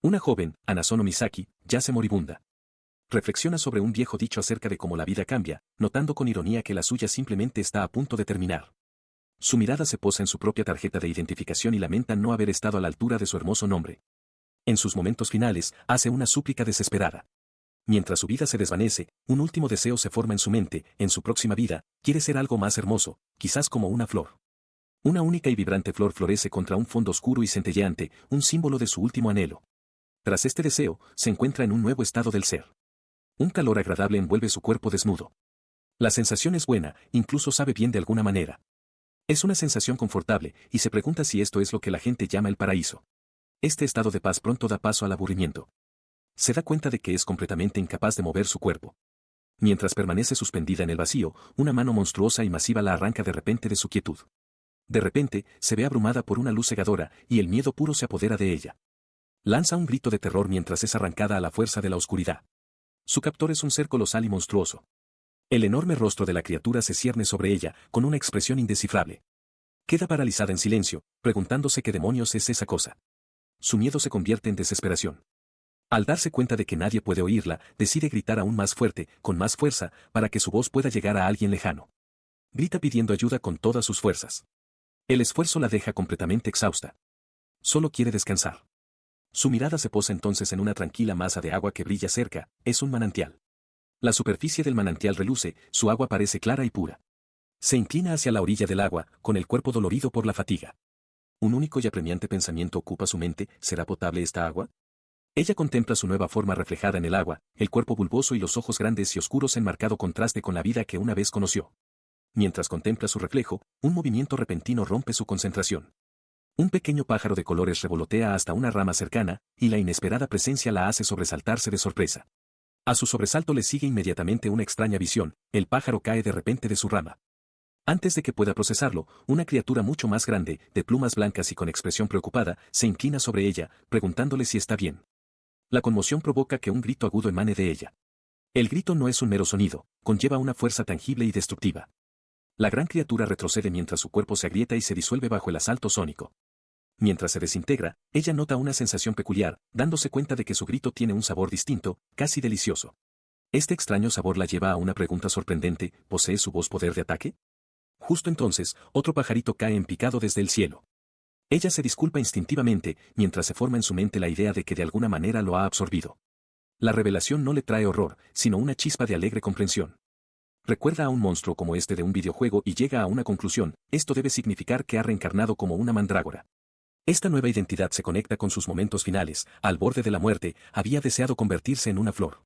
Una joven, Anasono Misaki, yace moribunda. Reflexiona sobre un viejo dicho acerca de cómo la vida cambia, notando con ironía que la suya simplemente está a punto de terminar. Su mirada se posa en su propia tarjeta de identificación y lamenta no haber estado a la altura de su hermoso nombre. En sus momentos finales, hace una súplica desesperada. Mientras su vida se desvanece, un último deseo se forma en su mente, en su próxima vida, quiere ser algo más hermoso, quizás como una flor. Una única y vibrante flor florece contra un fondo oscuro y centelleante, un símbolo de su último anhelo. Tras este deseo, se encuentra en un nuevo estado del ser. Un calor agradable envuelve su cuerpo desnudo. La sensación es buena, incluso sabe bien de alguna manera. Es una sensación confortable, y se pregunta si esto es lo que la gente llama el paraíso. Este estado de paz pronto da paso al aburrimiento. Se da cuenta de que es completamente incapaz de mover su cuerpo. Mientras permanece suspendida en el vacío, una mano monstruosa y masiva la arranca de repente de su quietud. De repente, se ve abrumada por una luz cegadora, y el miedo puro se apodera de ella. Lanza un grito de terror mientras es arrancada a la fuerza de la oscuridad. Su captor es un ser colosal y monstruoso. El enorme rostro de la criatura se cierne sobre ella, con una expresión indescifrable. Queda paralizada en silencio, preguntándose qué demonios es esa cosa. Su miedo se convierte en desesperación. Al darse cuenta de que nadie puede oírla, decide gritar aún más fuerte, con más fuerza, para que su voz pueda llegar a alguien lejano. Grita pidiendo ayuda con todas sus fuerzas. El esfuerzo la deja completamente exhausta. Solo quiere descansar. Su mirada se posa entonces en una tranquila masa de agua que brilla cerca, es un manantial. La superficie del manantial reluce, su agua parece clara y pura. Se inclina hacia la orilla del agua, con el cuerpo dolorido por la fatiga. Un único y apremiante pensamiento ocupa su mente, ¿será potable esta agua? Ella contempla su nueva forma reflejada en el agua, el cuerpo bulboso y los ojos grandes y oscuros en marcado contraste con la vida que una vez conoció. Mientras contempla su reflejo, un movimiento repentino rompe su concentración. Un pequeño pájaro de colores revolotea hasta una rama cercana, y la inesperada presencia la hace sobresaltarse de sorpresa. A su sobresalto le sigue inmediatamente una extraña visión, el pájaro cae de repente de su rama. Antes de que pueda procesarlo, una criatura mucho más grande, de plumas blancas y con expresión preocupada, se inclina sobre ella, preguntándole si está bien. La conmoción provoca que un grito agudo emane de ella. El grito no es un mero sonido, conlleva una fuerza tangible y destructiva. La gran criatura retrocede mientras su cuerpo se agrieta y se disuelve bajo el asalto sónico. Mientras se desintegra, ella nota una sensación peculiar, dándose cuenta de que su grito tiene un sabor distinto, casi delicioso. Este extraño sabor la lleva a una pregunta sorprendente, ¿posee su voz poder de ataque? Justo entonces, otro pajarito cae en picado desde el cielo. Ella se disculpa instintivamente, mientras se forma en su mente la idea de que de alguna manera lo ha absorbido. La revelación no le trae horror, sino una chispa de alegre comprensión. Recuerda a un monstruo como este de un videojuego y llega a una conclusión, esto debe significar que ha reencarnado como una mandrágora. Esta nueva identidad se conecta con sus momentos finales, al borde de la muerte, había deseado convertirse en una flor.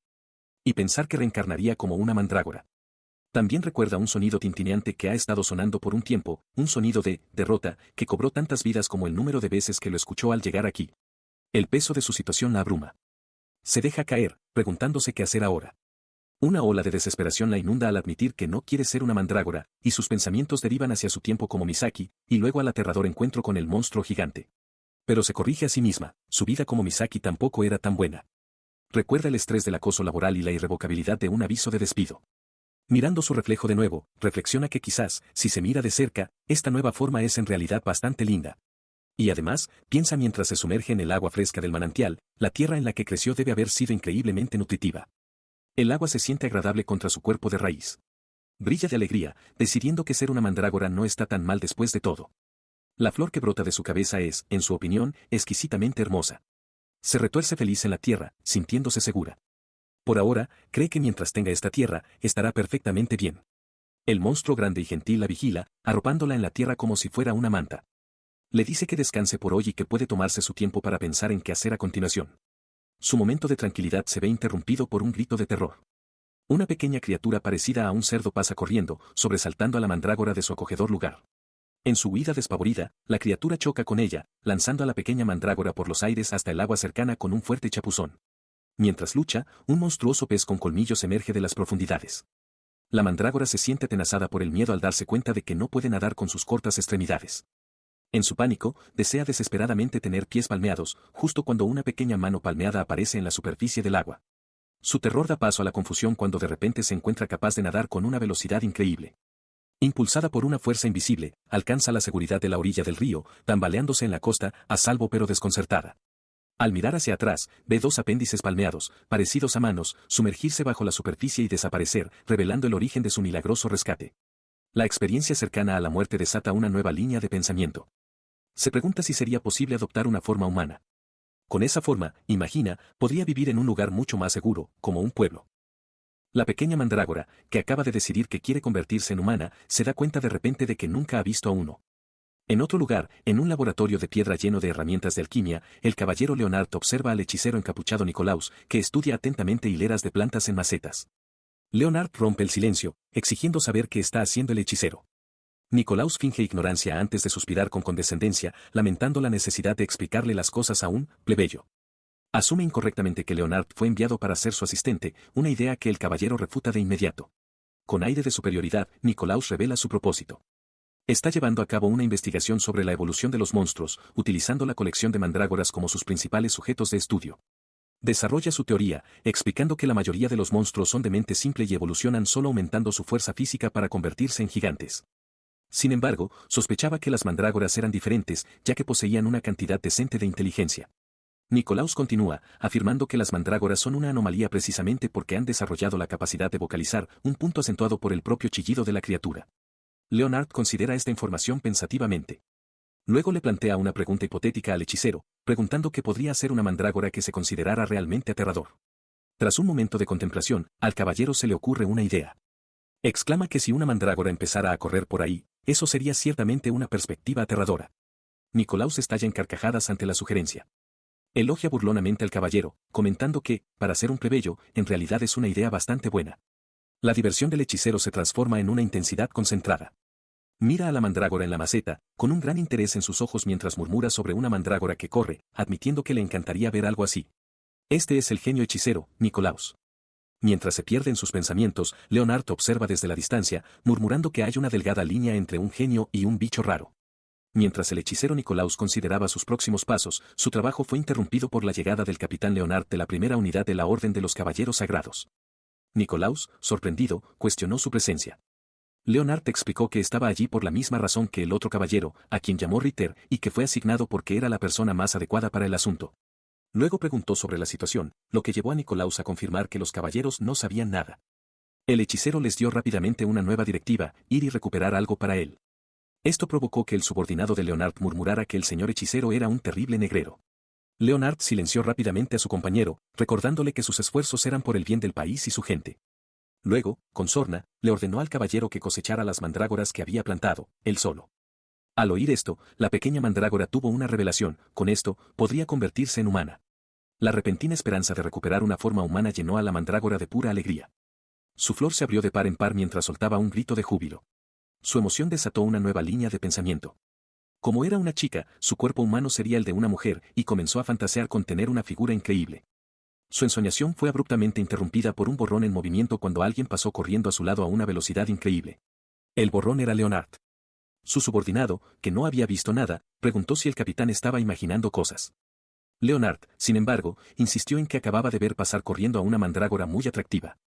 Y pensar que reencarnaría como una mandrágora. También recuerda un sonido tintineante que ha estado sonando por un tiempo, un sonido de derrota, que cobró tantas vidas como el número de veces que lo escuchó al llegar aquí. El peso de su situación la abruma. Se deja caer, preguntándose qué hacer ahora. Una ola de desesperación la inunda al admitir que no quiere ser una mandrágora, y sus pensamientos derivan hacia su tiempo como Misaki, y luego al aterrador encuentro con el monstruo gigante. Pero se corrige a sí misma, su vida como Misaki tampoco era tan buena. Recuerda el estrés del acoso laboral y la irrevocabilidad de un aviso de despido. Mirando su reflejo de nuevo, reflexiona que quizás, si se mira de cerca, esta nueva forma es en realidad bastante linda. Y además, piensa mientras se sumerge en el agua fresca del manantial, la tierra en la que creció debe haber sido increíblemente nutritiva. El agua se siente agradable contra su cuerpo de raíz. Brilla de alegría, decidiendo que ser una mandrágora no está tan mal después de todo. La flor que brota de su cabeza es, en su opinión, exquisitamente hermosa. Se retuerce feliz en la tierra, sintiéndose segura. Por ahora, cree que mientras tenga esta tierra, estará perfectamente bien. El monstruo grande y gentil la vigila, arropándola en la tierra como si fuera una manta. Le dice que descanse por hoy y que puede tomarse su tiempo para pensar en qué hacer a continuación. Su momento de tranquilidad se ve interrumpido por un grito de terror. Una pequeña criatura parecida a un cerdo pasa corriendo, sobresaltando a la mandrágora de su acogedor lugar. En su huida despavorida, la criatura choca con ella, lanzando a la pequeña mandrágora por los aires hasta el agua cercana con un fuerte chapuzón. Mientras lucha, un monstruoso pez con colmillos emerge de las profundidades. La mandrágora se siente atenazada por el miedo al darse cuenta de que no puede nadar con sus cortas extremidades. En su pánico, desea desesperadamente tener pies palmeados, justo cuando una pequeña mano palmeada aparece en la superficie del agua. Su terror da paso a la confusión cuando de repente se encuentra capaz de nadar con una velocidad increíble. Impulsada por una fuerza invisible, alcanza la seguridad de la orilla del río, tambaleándose en la costa, a salvo pero desconcertada. Al mirar hacia atrás, ve dos apéndices palmeados, parecidos a manos, sumergirse bajo la superficie y desaparecer, revelando el origen de su milagroso rescate. La experiencia cercana a la muerte desata una nueva línea de pensamiento. Se pregunta si sería posible adoptar una forma humana. Con esa forma, imagina, podría vivir en un lugar mucho más seguro, como un pueblo. La pequeña mandrágora, que acaba de decidir que quiere convertirse en humana, se da cuenta de repente de que nunca ha visto a uno. En otro lugar, en un laboratorio de piedra lleno de herramientas de alquimia, el caballero Leonard observa al hechicero encapuchado Nicolaus, que estudia atentamente hileras de plantas en macetas. Leonard rompe el silencio, exigiendo saber qué está haciendo el hechicero. Nicolaus finge ignorancia antes de suspirar con condescendencia, lamentando la necesidad de explicarle las cosas a un plebeyo. Asume incorrectamente que Leonard fue enviado para ser su asistente, una idea que el caballero refuta de inmediato. Con aire de superioridad, Nicolaus revela su propósito. Está llevando a cabo una investigación sobre la evolución de los monstruos, utilizando la colección de mandrágoras como sus principales sujetos de estudio. Desarrolla su teoría, explicando que la mayoría de los monstruos son de mente simple y evolucionan solo aumentando su fuerza física para convertirse en gigantes. Sin embargo, sospechaba que las mandrágoras eran diferentes, ya que poseían una cantidad decente de inteligencia. Nicolaus continúa, afirmando que las mandrágoras son una anomalía precisamente porque han desarrollado la capacidad de vocalizar, un punto acentuado por el propio chillido de la criatura. Leonard considera esta información pensativamente. Luego le plantea una pregunta hipotética al hechicero, preguntando qué podría ser una mandrágora que se considerara realmente aterrador. Tras un momento de contemplación, al caballero se le ocurre una idea. Exclama que si una mandrágora empezara a correr por ahí, eso sería ciertamente una perspectiva aterradora. Nicolaus estalla en carcajadas ante la sugerencia. Elogia burlonamente al caballero, comentando que, para ser un plebeyo, en realidad es una idea bastante buena. La diversión del hechicero se transforma en una intensidad concentrada. Mira a la mandrágora en la maceta, con un gran interés en sus ojos mientras murmura sobre una mandrágora que corre, admitiendo que le encantaría ver algo así. Este es el genio hechicero, Nicolaus. Mientras se pierde en sus pensamientos, Leonard observa desde la distancia, murmurando que hay una delgada línea entre un genio y un bicho raro. Mientras el hechicero Nicolaus consideraba sus próximos pasos, su trabajo fue interrumpido por la llegada del capitán Leonard de la primera unidad de la Orden de los Caballeros Sagrados. Nicolaus, sorprendido, cuestionó su presencia. Leonard explicó que estaba allí por la misma razón que el otro caballero, a quien llamó Ritter, y que fue asignado porque era la persona más adecuada para el asunto. Luego preguntó sobre la situación, lo que llevó a Nicolaus a confirmar que los caballeros no sabían nada. El hechicero les dio rápidamente una nueva directiva, ir y recuperar algo para él. Esto provocó que el subordinado de Leonard murmurara que el señor hechicero era un terrible negrero. Leonard silenció rápidamente a su compañero, recordándole que sus esfuerzos eran por el bien del país y su gente. Luego, con sorna, le ordenó al caballero que cosechara las mandrágoras que había plantado, él solo. Al oír esto, la pequeña mandrágora tuvo una revelación, con esto, podría convertirse en humana. La repentina esperanza de recuperar una forma humana llenó a la mandrágora de pura alegría. Su flor se abrió de par en par mientras soltaba un grito de júbilo. Su emoción desató una nueva línea de pensamiento. Como era una chica, su cuerpo humano sería el de una mujer, y comenzó a fantasear con tener una figura increíble. Su ensoñación fue abruptamente interrumpida por un borrón en movimiento cuando alguien pasó corriendo a su lado a una velocidad increíble. El borrón era Leonard. Su subordinado, que no había visto nada, preguntó si el capitán estaba imaginando cosas. Leonard, sin embargo, insistió en que acababa de ver pasar corriendo a una mandrágora muy atractiva.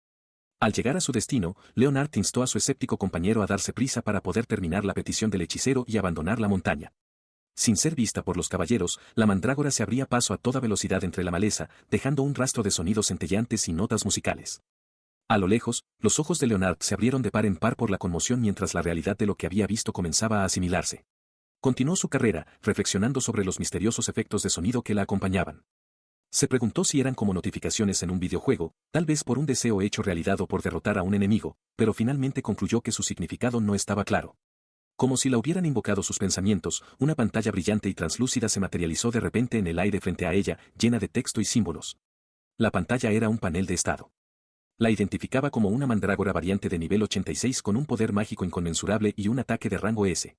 Al llegar a su destino, Leonard instó a su escéptico compañero a darse prisa para poder terminar la petición del hechicero y abandonar la montaña. Sin ser vista por los caballeros, la mandrágora se abría paso a toda velocidad entre la maleza, dejando un rastro de sonidos centelleantes y notas musicales. A lo lejos, los ojos de Leonard se abrieron de par en par por la conmoción mientras la realidad de lo que había visto comenzaba a asimilarse. Continuó su carrera, reflexionando sobre los misteriosos efectos de sonido que la acompañaban. Se preguntó si eran como notificaciones en un videojuego, tal vez por un deseo hecho realidad o por derrotar a un enemigo, pero finalmente concluyó que su significado no estaba claro. Como si la hubieran invocado sus pensamientos, una pantalla brillante y translúcida se materializó de repente en el aire frente a ella, llena de texto y símbolos. La pantalla era un panel de estado. La identificaba como una mandrágora variante de nivel 86 con un poder mágico inconmensurable y un ataque de rango S.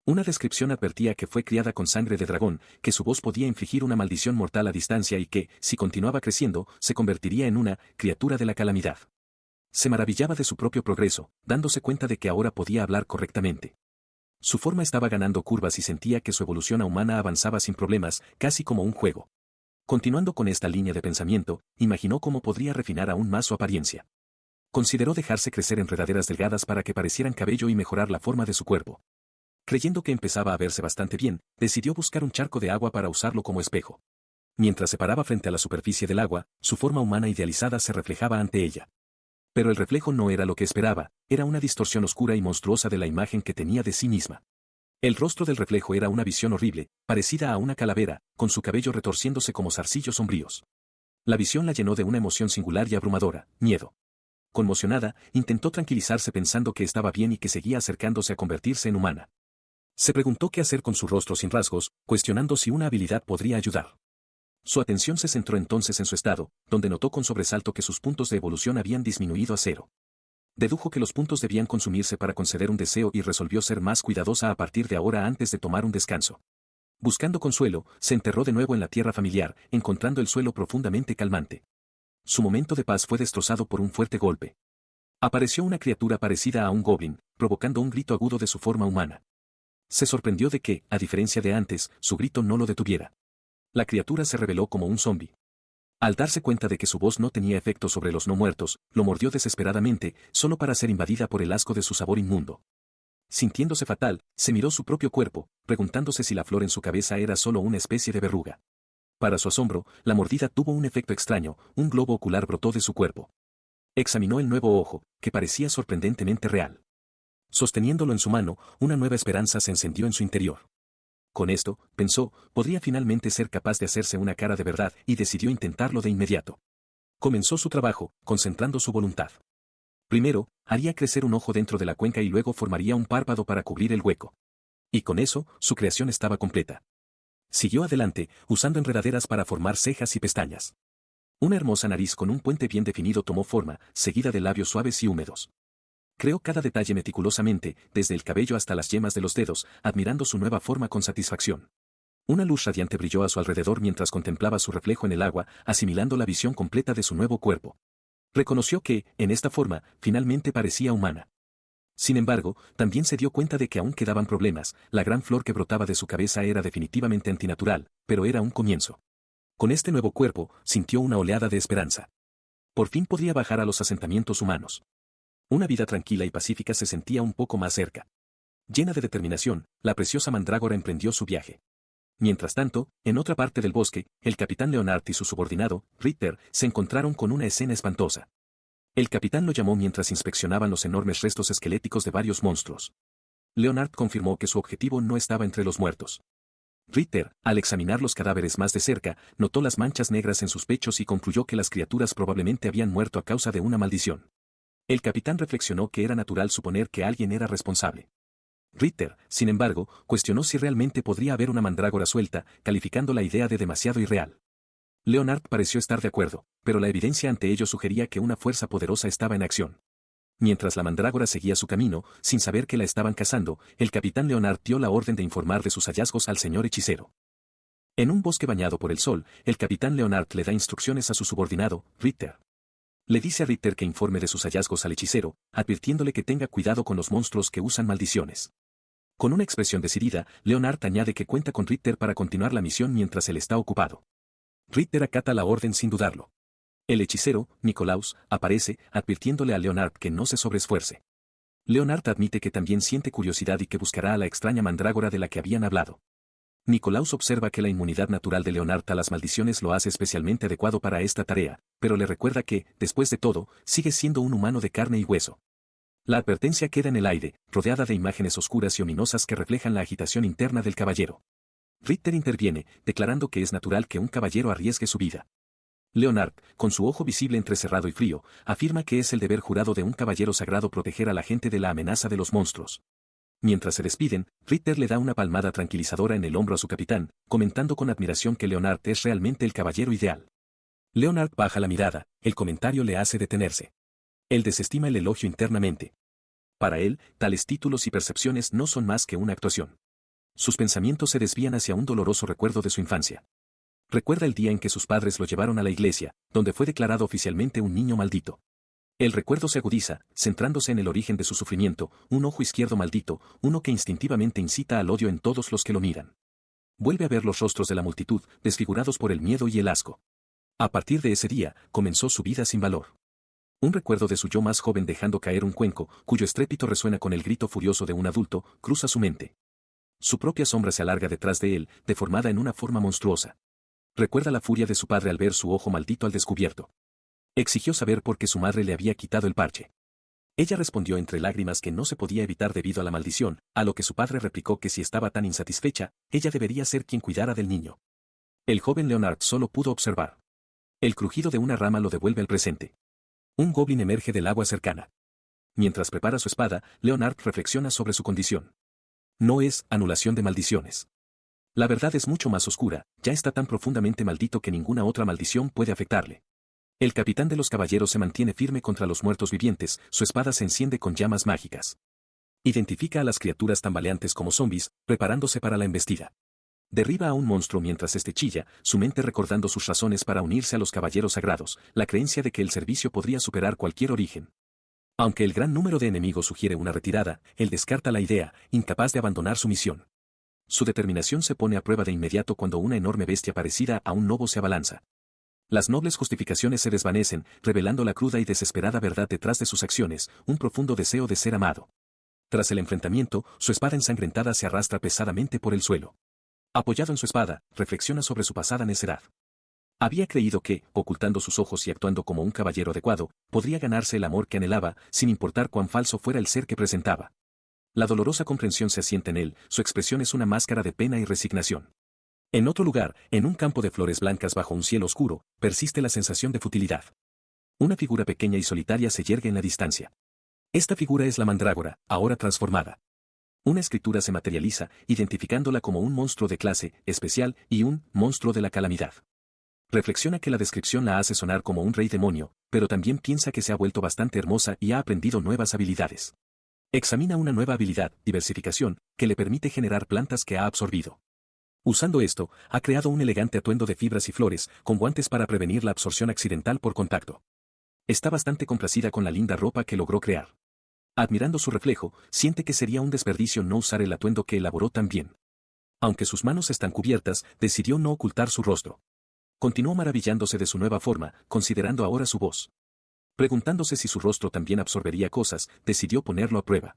Una descripción advertía que fue criada con sangre de dragón, que su voz podía infligir una maldición mortal a distancia y que, si continuaba creciendo, se convertiría en una criatura de la calamidad. Se maravillaba de su propio progreso, dándose cuenta de que ahora podía hablar correctamente. Su forma estaba ganando curvas y sentía que su evolución a humana avanzaba sin problemas, casi como un juego. Continuando con esta línea de pensamiento, imaginó cómo podría refinar aún más su apariencia. Consideró dejarse crecer enredaderas delgadas para que parecieran cabello y mejorar la forma de su cuerpo. Creyendo que empezaba a verse bastante bien, decidió buscar un charco de agua para usarlo como espejo. Mientras se paraba frente a la superficie del agua, su forma humana idealizada se reflejaba ante ella. Pero el reflejo no era lo que esperaba, era una distorsión oscura y monstruosa de la imagen que tenía de sí misma. El rostro del reflejo era una visión horrible, parecida a una calavera, con su cabello retorciéndose como zarcillos sombríos. La visión la llenó de una emoción singular y abrumadora, miedo. Conmocionada, intentó tranquilizarse pensando que estaba bien y que seguía acercándose a convertirse en humana. Se preguntó qué hacer con su rostro sin rasgos, cuestionando si una habilidad podría ayudar. Su atención se centró entonces en su estado, donde notó con sobresalto que sus puntos de evolución habían disminuido a cero. Dedujo que los puntos debían consumirse para conceder un deseo y resolvió ser más cuidadosa a partir de ahora antes de tomar un descanso. Buscando consuelo, se enterró de nuevo en la tierra familiar, encontrando el suelo profundamente calmante. Su momento de paz fue destrozado por un fuerte golpe. Apareció una criatura parecida a un goblin, provocando un grito agudo de su forma humana. Se sorprendió de que, a diferencia de antes, su grito no lo detuviera. La criatura se reveló como un zombi. Al darse cuenta de que su voz no tenía efecto sobre los no muertos, lo mordió desesperadamente, solo para ser invadida por el asco de su sabor inmundo. Sintiéndose fatal, se miró su propio cuerpo, preguntándose si la flor en su cabeza era solo una especie de verruga. Para su asombro, la mordida tuvo un efecto extraño, un globo ocular brotó de su cuerpo. Examinó el nuevo ojo, que parecía sorprendentemente real. Sosteniéndolo en su mano, una nueva esperanza se encendió en su interior. Con esto, pensó, podría finalmente ser capaz de hacerse una cara de verdad y decidió intentarlo de inmediato. Comenzó su trabajo, concentrando su voluntad. Primero, haría crecer un ojo dentro de la cuenca y luego formaría un párpado para cubrir el hueco. Y con eso, su creación estaba completa. Siguió adelante, usando enredaderas para formar cejas y pestañas. Una hermosa nariz con un puente bien definido tomó forma, seguida de labios suaves y húmedos. Creó cada detalle meticulosamente, desde el cabello hasta las yemas de los dedos, admirando su nueva forma con satisfacción. Una luz radiante brilló a su alrededor mientras contemplaba su reflejo en el agua, asimilando la visión completa de su nuevo cuerpo. Reconoció que, en esta forma, finalmente parecía humana. Sin embargo, también se dio cuenta de que aún quedaban problemas, la gran flor que brotaba de su cabeza era definitivamente antinatural, pero era un comienzo. Con este nuevo cuerpo, sintió una oleada de esperanza. Por fin podría bajar a los asentamientos humanos. Una vida tranquila y pacífica se sentía un poco más cerca. Llena de determinación, la preciosa mandrágora emprendió su viaje. Mientras tanto, en otra parte del bosque, el capitán Leonard y su subordinado, Ritter, se encontraron con una escena espantosa. El capitán lo llamó mientras inspeccionaban los enormes restos esqueléticos de varios monstruos. Leonard confirmó que su objetivo no estaba entre los muertos. Ritter, al examinar los cadáveres más de cerca, notó las manchas negras en sus pechos y concluyó que las criaturas probablemente habían muerto a causa de una maldición. El capitán reflexionó que era natural suponer que alguien era responsable. Ritter, sin embargo, cuestionó si realmente podría haber una mandrágora suelta, calificando la idea de demasiado irreal. Leonard pareció estar de acuerdo, pero la evidencia ante ello sugería que una fuerza poderosa estaba en acción. Mientras la mandrágora seguía su camino, sin saber que la estaban cazando, el capitán Leonard dio la orden de informar de sus hallazgos al señor hechicero. En un bosque bañado por el sol, el capitán Leonard le da instrucciones a su subordinado, Ritter. Le dice a Ritter que informe de sus hallazgos al hechicero, advirtiéndole que tenga cuidado con los monstruos que usan maldiciones. Con una expresión decidida, Leonard añade que cuenta con Ritter para continuar la misión mientras él está ocupado. Ritter acata la orden sin dudarlo. El hechicero, Nicolaus, aparece, advirtiéndole a Leonard que no se sobreesfuerce. Leonard admite que también siente curiosidad y que buscará a la extraña mandrágora de la que habían hablado. Nicolaus observa que la inmunidad natural de Leonard a las maldiciones lo hace especialmente adecuado para esta tarea, pero le recuerda que, después de todo, sigue siendo un humano de carne y hueso. La advertencia queda en el aire, rodeada de imágenes oscuras y ominosas que reflejan la agitación interna del caballero. Ritter interviene, declarando que es natural que un caballero arriesgue su vida. Leonard, con su ojo visible entrecerrado y frío, afirma que es el deber jurado de un caballero sagrado proteger a la gente de la amenaza de los monstruos. Mientras se despiden, Ritter le da una palmada tranquilizadora en el hombro a su capitán, comentando con admiración que Leonard es realmente el caballero ideal. Leonard baja la mirada, el comentario le hace detenerse. Él desestima el elogio internamente. Para él, tales títulos y percepciones no son más que una actuación. Sus pensamientos se desvían hacia un doloroso recuerdo de su infancia. Recuerda el día en que sus padres lo llevaron a la iglesia, donde fue declarado oficialmente un niño maldito. El recuerdo se agudiza, centrándose en el origen de su sufrimiento, un ojo izquierdo maldito, uno que instintivamente incita al odio en todos los que lo miran. Vuelve a ver los rostros de la multitud, desfigurados por el miedo y el asco. A partir de ese día, comenzó su vida sin valor. Un recuerdo de su yo más joven dejando caer un cuenco, cuyo estrépito resuena con el grito furioso de un adulto, cruza su mente. Su propia sombra se alarga detrás de él, deformada en una forma monstruosa. Recuerda la furia de su padre al ver su ojo maldito al descubierto. Exigió saber por qué su madre le había quitado el parche. Ella respondió entre lágrimas que no se podía evitar debido a la maldición, a lo que su padre replicó que si estaba tan insatisfecha, ella debería ser quien cuidara del niño. El joven Leonard solo pudo observar. El crujido de una rama lo devuelve al presente. Un goblin emerge del agua cercana. Mientras prepara su espada, Leonard reflexiona sobre su condición. No es anulación de maldiciones. La verdad es mucho más oscura, ya está tan profundamente maldito que ninguna otra maldición puede afectarle. El capitán de los caballeros se mantiene firme contra los muertos vivientes, su espada se enciende con llamas mágicas. Identifica a las criaturas tambaleantes como zombies, preparándose para la embestida. Derriba a un monstruo mientras este chilla, su mente recordando sus razones para unirse a los caballeros sagrados, la creencia de que el servicio podría superar cualquier origen. Aunque el gran número de enemigos sugiere una retirada, él descarta la idea, incapaz de abandonar su misión. Su determinación se pone a prueba de inmediato cuando una enorme bestia parecida a un lobo se abalanza. Las nobles justificaciones se desvanecen, revelando la cruda y desesperada verdad detrás de sus acciones, un profundo deseo de ser amado. Tras el enfrentamiento, su espada ensangrentada se arrastra pesadamente por el suelo. Apoyado en su espada, reflexiona sobre su pasada necedad. Había creído que, ocultando sus ojos y actuando como un caballero adecuado, podría ganarse el amor que anhelaba, sin importar cuán falso fuera el ser que presentaba. La dolorosa comprensión se asienta en él, su expresión es una máscara de pena y resignación. En otro lugar, en un campo de flores blancas bajo un cielo oscuro, persiste la sensación de futilidad. Una figura pequeña y solitaria se yergue en la distancia. Esta figura es la mandrágora, ahora transformada. Una escritura se materializa, identificándola como un monstruo de clase especial y un monstruo de la calamidad. Reflexiona que la descripción la hace sonar como un rey demonio, pero también piensa que se ha vuelto bastante hermosa y ha aprendido nuevas habilidades. Examina una nueva habilidad, diversificación, que le permite generar plantas que ha absorbido. Usando esto, ha creado un elegante atuendo de fibras y flores, con guantes para prevenir la absorción accidental por contacto. Está bastante complacida con la linda ropa que logró crear. Admirando su reflejo, siente que sería un desperdicio no usar el atuendo que elaboró tan bien. Aunque sus manos están cubiertas, decidió no ocultar su rostro. Continuó maravillándose de su nueva forma, considerando ahora su voz. Preguntándose si su rostro también absorbería cosas, decidió ponerlo a prueba.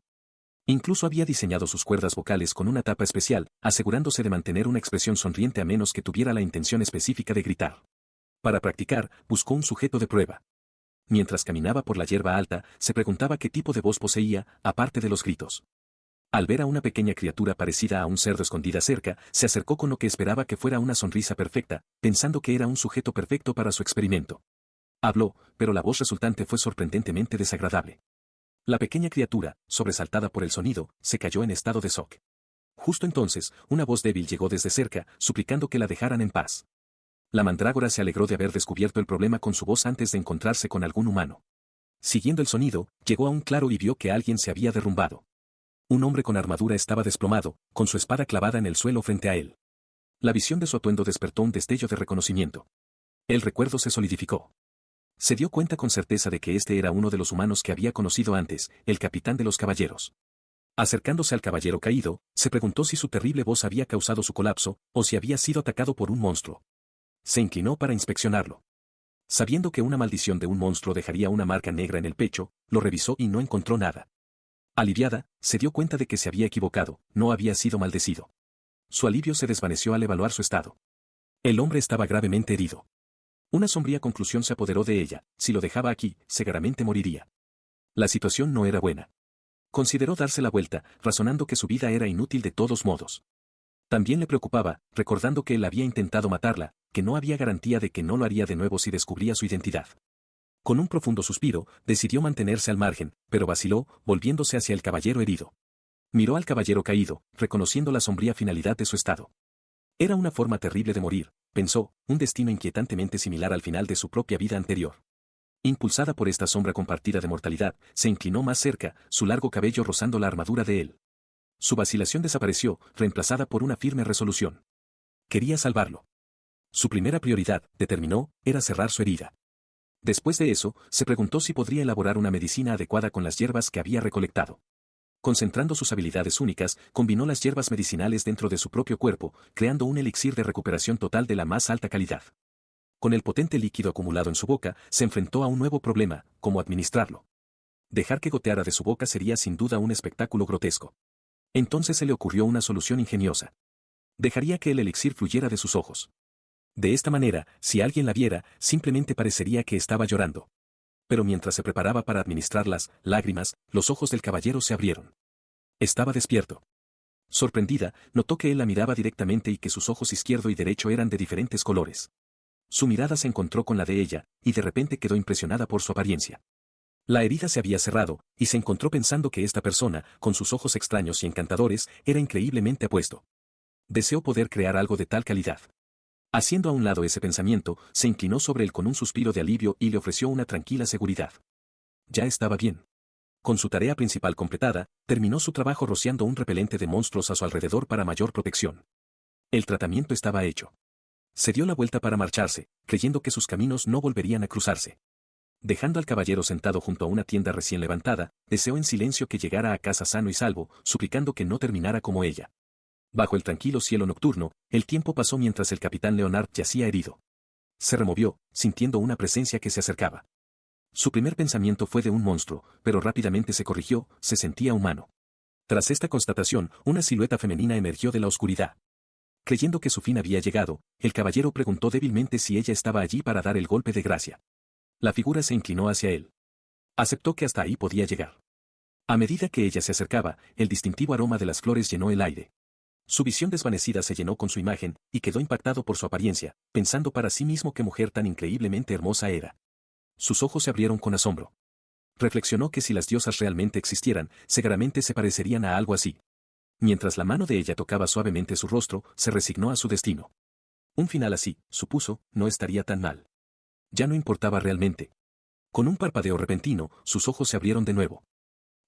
Incluso había diseñado sus cuerdas vocales con una tapa especial, asegurándose de mantener una expresión sonriente a menos que tuviera la intención específica de gritar. Para practicar, buscó un sujeto de prueba. Mientras caminaba por la hierba alta, se preguntaba qué tipo de voz poseía, aparte de los gritos. Al ver a una pequeña criatura parecida a un cerdo escondida cerca, se acercó con lo que esperaba que fuera una sonrisa perfecta, pensando que era un sujeto perfecto para su experimento. Habló, pero la voz resultante fue sorprendentemente desagradable. La pequeña criatura, sobresaltada por el sonido, se cayó en estado de shock. Justo entonces, una voz débil llegó desde cerca, suplicando que la dejaran en paz. La mandrágora se alegró de haber descubierto el problema con su voz antes de encontrarse con algún humano. Siguiendo el sonido, llegó a un claro y vio que alguien se había derrumbado. Un hombre con armadura estaba desplomado, con su espada clavada en el suelo frente a él. La visión de su atuendo despertó un destello de reconocimiento. El recuerdo se solidificó. Se dio cuenta con certeza de que este era uno de los humanos que había conocido antes, el capitán de los caballeros. Acercándose al caballero caído, se preguntó si su terrible voz había causado su colapso, o si había sido atacado por un monstruo. Se inclinó para inspeccionarlo. Sabiendo que una maldición de un monstruo dejaría una marca negra en el pecho, lo revisó y no encontró nada. Aliviada, se dio cuenta de que se había equivocado, no había sido maldecido. Su alivio se desvaneció al evaluar su estado. El hombre estaba gravemente herido. Una sombría conclusión se apoderó de ella, si lo dejaba aquí, seguramente moriría. La situación no era buena. Consideró darse la vuelta, razonando que su vida era inútil de todos modos. También le preocupaba, recordando que él había intentado matarla, que no había garantía de que no lo haría de nuevo si descubría su identidad. Con un profundo suspiro, decidió mantenerse al margen, pero vaciló, volviéndose hacia el caballero herido. Miró al caballero caído, reconociendo la sombría finalidad de su estado. Era una forma terrible de morir, pensó, un destino inquietantemente similar al final de su propia vida anterior. Impulsada por esta sombra compartida de mortalidad, se inclinó más cerca, su largo cabello rozando la armadura de él. Su vacilación desapareció, reemplazada por una firme resolución. Quería salvarlo. Su primera prioridad, determinó, era cerrar su herida. Después de eso, se preguntó si podría elaborar una medicina adecuada con las hierbas que había recolectado. Concentrando sus habilidades únicas, combinó las hierbas medicinales dentro de su propio cuerpo, creando un elixir de recuperación total de la más alta calidad. Con el potente líquido acumulado en su boca, se enfrentó a un nuevo problema, cómo administrarlo. Dejar que goteara de su boca sería sin duda un espectáculo grotesco. Entonces se le ocurrió una solución ingeniosa. Dejaría que el elixir fluyera de sus ojos. De esta manera, si alguien la viera, simplemente parecería que estaba llorando. Pero mientras se preparaba para administrar las lágrimas, los ojos del caballero se abrieron. Estaba despierto. Sorprendida, notó que él la miraba directamente y que sus ojos izquierdo y derecho eran de diferentes colores. Su mirada se encontró con la de ella, y de repente quedó impresionada por su apariencia. La herida se había cerrado, y se encontró pensando que esta persona, con sus ojos extraños y encantadores, era increíblemente apuesto. Deseó poder crear algo de tal calidad. Haciendo a un lado ese pensamiento, se inclinó sobre él con un suspiro de alivio y le ofreció una tranquila seguridad. Ya estaba bien. Con su tarea principal completada, terminó su trabajo rociando un repelente de monstruos a su alrededor para mayor protección. El tratamiento estaba hecho. Se dio la vuelta para marcharse, creyendo que sus caminos no volverían a cruzarse. Dejando al caballero sentado junto a una tienda recién levantada, deseó en silencio que llegara a casa sano y salvo, suplicando que no terminara como ella. Bajo el tranquilo cielo nocturno, el tiempo pasó mientras el capitán Leonard yacía herido. Se removió, sintiendo una presencia que se acercaba. Su primer pensamiento fue de un monstruo, pero rápidamente se corrigió, se sentía humano. Tras esta constatación, una silueta femenina emergió de la oscuridad. Creyendo que su fin había llegado, el caballero preguntó débilmente si ella estaba allí para dar el golpe de gracia. La figura se inclinó hacia él. Aceptó que hasta ahí podía llegar. A medida que ella se acercaba, el distintivo aroma de las flores llenó el aire. Su visión desvanecida se llenó con su imagen, y quedó impactado por su apariencia, pensando para sí mismo qué mujer tan increíblemente hermosa era. Sus ojos se abrieron con asombro. Reflexionó que si las diosas realmente existieran, seguramente se parecerían a algo así. Mientras la mano de ella tocaba suavemente su rostro, se resignó a su destino. Un final así, supuso, no estaría tan mal. Ya no importaba realmente. Con un parpadeo repentino, sus ojos se abrieron de nuevo.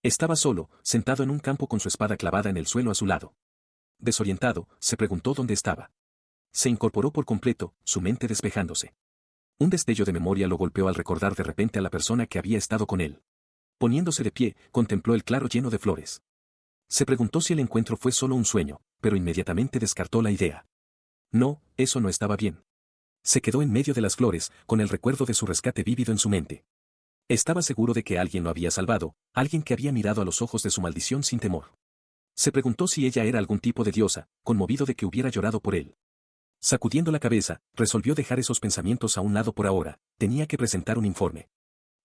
Estaba solo, sentado en un campo con su espada clavada en el suelo a su lado. Desorientado, se preguntó dónde estaba. Se incorporó por completo, su mente despejándose. Un destello de memoria lo golpeó al recordar de repente a la persona que había estado con él. Poniéndose de pie, contempló el claro lleno de flores. Se preguntó si el encuentro fue solo un sueño, pero inmediatamente descartó la idea. No, eso no estaba bien. Se quedó en medio de las flores, con el recuerdo de su rescate vívido en su mente. Estaba seguro de que alguien lo había salvado, alguien que había mirado a los ojos de su maldición sin temor. Se preguntó si ella era algún tipo de diosa, conmovido de que hubiera llorado por él. Sacudiendo la cabeza, resolvió dejar esos pensamientos a un lado por ahora, tenía que presentar un informe.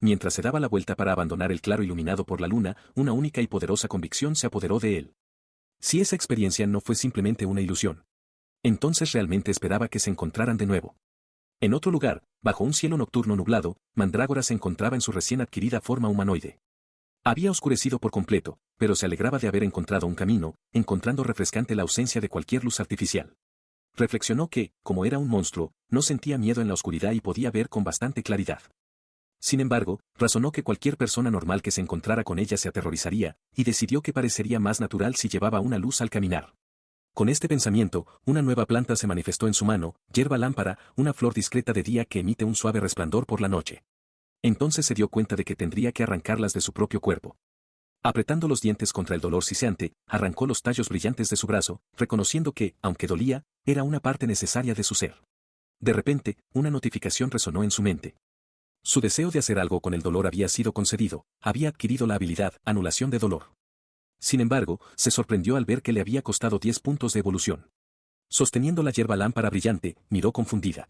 Mientras se daba la vuelta para abandonar el claro iluminado por la luna, una única y poderosa convicción se apoderó de él. Si esa experiencia no fue simplemente una ilusión, entonces realmente esperaba que se encontraran de nuevo. En otro lugar, bajo un cielo nocturno nublado, Mandrágora se encontraba en su recién adquirida forma humanoide. Había oscurecido por completo, pero se alegraba de haber encontrado un camino, encontrando refrescante la ausencia de cualquier luz artificial. Reflexionó que, como era un monstruo, no sentía miedo en la oscuridad y podía ver con bastante claridad. Sin embargo, razonó que cualquier persona normal que se encontrara con ella se aterrorizaría, y decidió que parecería más natural si llevaba una luz al caminar. Con este pensamiento, una nueva planta se manifestó en su mano, hierba lámpara, una flor discreta de día que emite un suave resplandor por la noche. Entonces se dio cuenta de que tendría que arrancarlas de su propio cuerpo. Apretando los dientes contra el dolor siseante, arrancó los tallos brillantes de su brazo, reconociendo que, aunque dolía, era una parte necesaria de su ser. De repente, una notificación resonó en su mente. Su deseo de hacer algo con el dolor había sido concedido, había adquirido la habilidad, anulación de dolor. Sin embargo, se sorprendió al ver que le había costado 10 puntos de evolución. Sosteniendo la hierba lámpara brillante, miró confundida.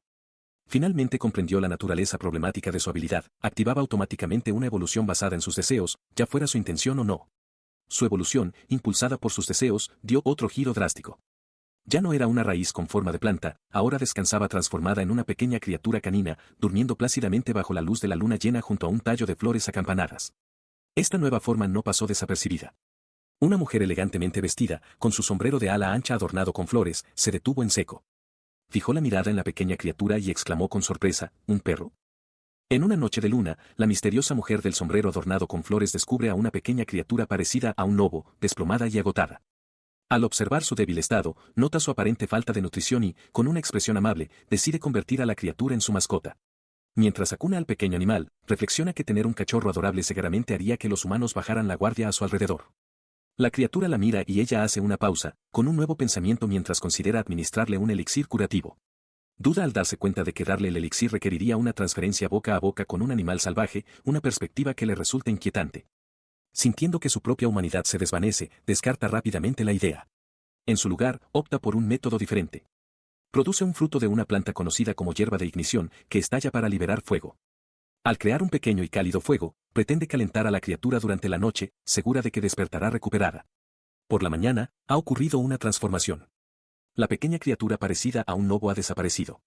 Finalmente comprendió la naturaleza problemática de su habilidad, activaba automáticamente una evolución basada en sus deseos, ya fuera su intención o no. Su evolución, impulsada por sus deseos, dio otro giro drástico. Ya no era una raíz con forma de planta, ahora descansaba transformada en una pequeña criatura canina, durmiendo plácidamente bajo la luz de la luna llena junto a un tallo de flores acampanadas. Esta nueva forma no pasó desapercibida. Una mujer elegantemente vestida, con su sombrero de ala ancha adornado con flores, se detuvo en seco. Fijó la mirada en la pequeña criatura y exclamó con sorpresa, ¿un perro? En una noche de luna, la misteriosa mujer del sombrero adornado con flores descubre a una pequeña criatura parecida a un lobo, desplomada y agotada. Al observar su débil estado, nota su aparente falta de nutrición y, con una expresión amable, decide convertir a la criatura en su mascota. Mientras acuna al pequeño animal, reflexiona que tener un cachorro adorable seguramente haría que los humanos bajaran la guardia a su alrededor. La criatura la mira y ella hace una pausa, con un nuevo pensamiento mientras considera administrarle un elixir curativo. Duda al darse cuenta de que darle el elixir requeriría una transferencia boca a boca con un animal salvaje, una perspectiva que le resulta inquietante. Sintiendo que su propia humanidad se desvanece, descarta rápidamente la idea. En su lugar, opta por un método diferente. Produce un fruto de una planta conocida como hierba de ignición, que estalla para liberar fuego. Al crear un pequeño y cálido fuego, pretende calentar a la criatura durante la noche, segura de que despertará recuperada. Por la mañana, ha ocurrido una transformación. La pequeña criatura parecida a un lobo ha desaparecido.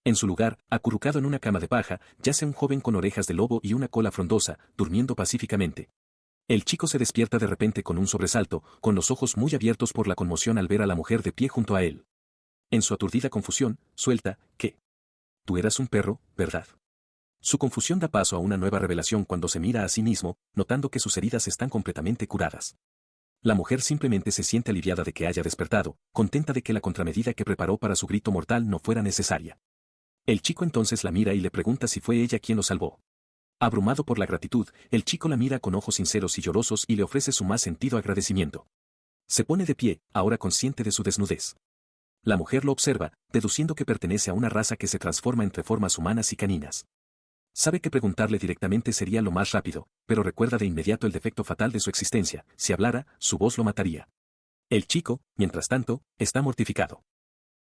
En su lugar, acurrucado en una cama de paja, yace un joven con orejas de lobo y una cola frondosa, durmiendo pacíficamente. El chico se despierta de repente con un sobresalto, con los ojos muy abiertos por la conmoción al ver a la mujer de pie junto a él. En su aturdida confusión, suelta, ¿qué? Tú eras un perro, ¿verdad? Su confusión da paso a una nueva revelación cuando se mira a sí mismo, notando que sus heridas están completamente curadas. La mujer simplemente se siente aliviada de que haya despertado, contenta de que la contramedida que preparó para su grito mortal no fuera necesaria. El chico entonces la mira y le pregunta si fue ella quien lo salvó. Abrumado por la gratitud, el chico la mira con ojos sinceros y llorosos y le ofrece su más sentido agradecimiento. Se pone de pie, ahora consciente de su desnudez. La mujer lo observa, deduciendo que pertenece a una raza que se transforma entre formas humanas y caninas. Sabe que preguntarle directamente sería lo más rápido, pero recuerda de inmediato el defecto fatal de su existencia: si hablara, su voz lo mataría. El chico, mientras tanto, está mortificado.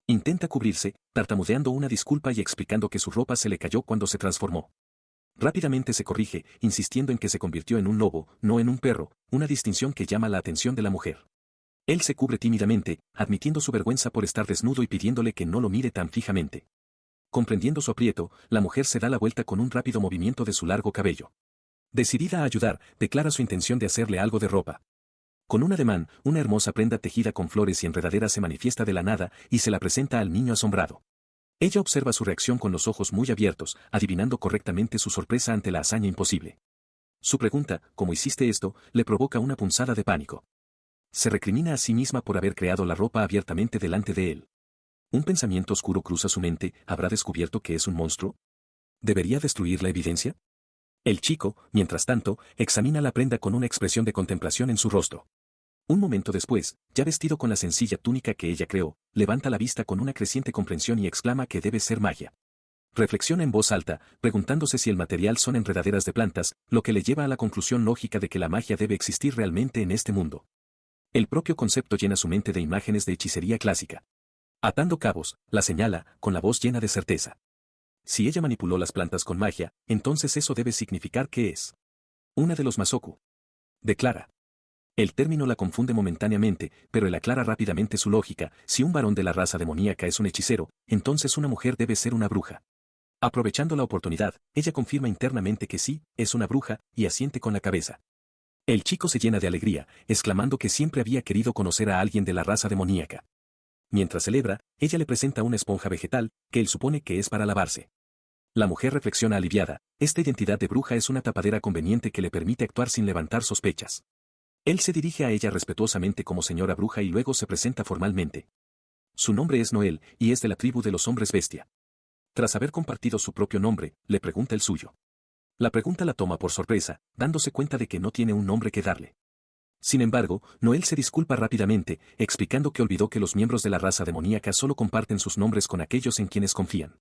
Intenta cubrirse, tartamudeando una disculpa y explicando que su ropa se le cayó cuando se transformó. Rápidamente se corrige, insistiendo en que se convirtió en un lobo, no en un perro, una distinción que llama la atención de la mujer. Él se cubre tímidamente, admitiendo su vergüenza por estar desnudo y pidiéndole que no lo mire tan fijamente. Comprendiendo su aprieto, la mujer se da la vuelta con un rápido movimiento de su largo cabello. Decidida a ayudar, declara su intención de hacerle algo de ropa. Con un ademán, una hermosa prenda tejida con flores y enredaderas se manifiesta de la nada y se la presenta al niño asombrado. Ella observa su reacción con los ojos muy abiertos, adivinando correctamente su sorpresa ante la hazaña imposible. Su pregunta, ¿cómo hiciste esto?, le provoca una punzada de pánico. Se recrimina a sí misma por haber creado la ropa abiertamente delante de él. Un pensamiento oscuro cruza su mente: ¿habrá descubierto que es un monstruo? ¿Debería destruir la evidencia? El chico, mientras tanto, examina la prenda con una expresión de contemplación en su rostro. Un momento después, ya vestido con la sencilla túnica que ella creó, levanta la vista con una creciente comprensión y exclama que debe ser magia. Reflexiona en voz alta, preguntándose si el material son enredaderas de plantas, lo que le lleva a la conclusión lógica de que la magia debe existir realmente en este mundo. El propio concepto llena su mente de imágenes de hechicería clásica. Atando cabos, la señala, con la voz llena de certeza. Si ella manipuló las plantas con magia, entonces eso debe significar que es una de los Masoku. Declara. El término la confunde momentáneamente, pero él aclara rápidamente su lógica: si un varón de la raza demoníaca es un hechicero, entonces una mujer debe ser una bruja. Aprovechando la oportunidad, ella confirma internamente que sí, es una bruja, y asiente con la cabeza. El chico se llena de alegría, exclamando que siempre había querido conocer a alguien de la raza demoníaca. Mientras celebra, ella le presenta una esponja vegetal, que él supone que es para lavarse. La mujer reflexiona aliviada: esta identidad de bruja es una tapadera conveniente que le permite actuar sin levantar sospechas. Él se dirige a ella respetuosamente como señora bruja y luego se presenta formalmente. Su nombre es Noel, y es de la tribu de los hombres bestia. Tras haber compartido su propio nombre, le pregunta el suyo. La pregunta la toma por sorpresa, dándose cuenta de que no tiene un nombre que darle. Sin embargo, Noel se disculpa rápidamente, explicando que olvidó que los miembros de la raza demoníaca solo comparten sus nombres con aquellos en quienes confían.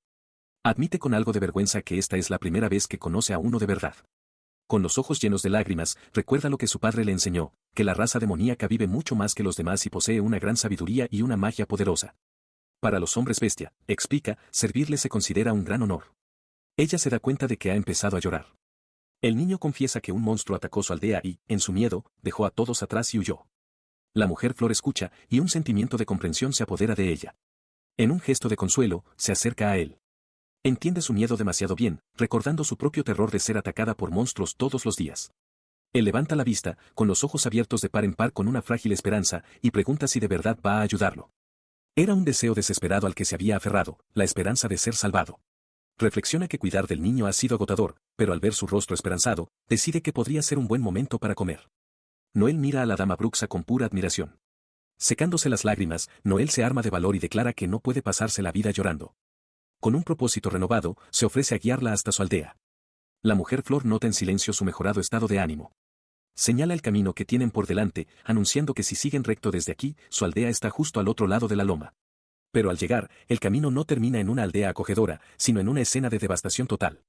Admite con algo de vergüenza que esta es la primera vez que conoce a uno de verdad. Con los ojos llenos de lágrimas, recuerda lo que su padre le enseñó: que la raza demoníaca vive mucho más que los demás y posee una gran sabiduría y una magia poderosa. Para los hombres bestia, explica, servirle se considera un gran honor. Ella se da cuenta de que ha empezado a llorar. El niño confiesa que un monstruo atacó su aldea y, en su miedo, dejó a todos atrás y huyó. La mujer flor escucha, y un sentimiento de comprensión se apodera de ella. En un gesto de consuelo, se acerca a él. Entiende su miedo demasiado bien, recordando su propio terror de ser atacada por monstruos todos los días. Él levanta la vista, con los ojos abiertos de par en par con una frágil esperanza, y pregunta si de verdad va a ayudarlo. Era un deseo desesperado al que se había aferrado, la esperanza de ser salvado. Reflexiona que cuidar del niño ha sido agotador, pero al ver su rostro esperanzado, decide que podría ser un buen momento para comer. Noel mira a la dama bruxa con pura admiración. Secándose las lágrimas, Noel se arma de valor y declara que no puede pasarse la vida llorando. Con un propósito renovado, se ofrece a guiarla hasta su aldea. La mujer flor nota en silencio su mejorado estado de ánimo. Señala el camino que tienen por delante, anunciando que si siguen recto desde aquí, su aldea está justo al otro lado de la loma. Pero al llegar, el camino no termina en una aldea acogedora, sino en una escena de devastación total.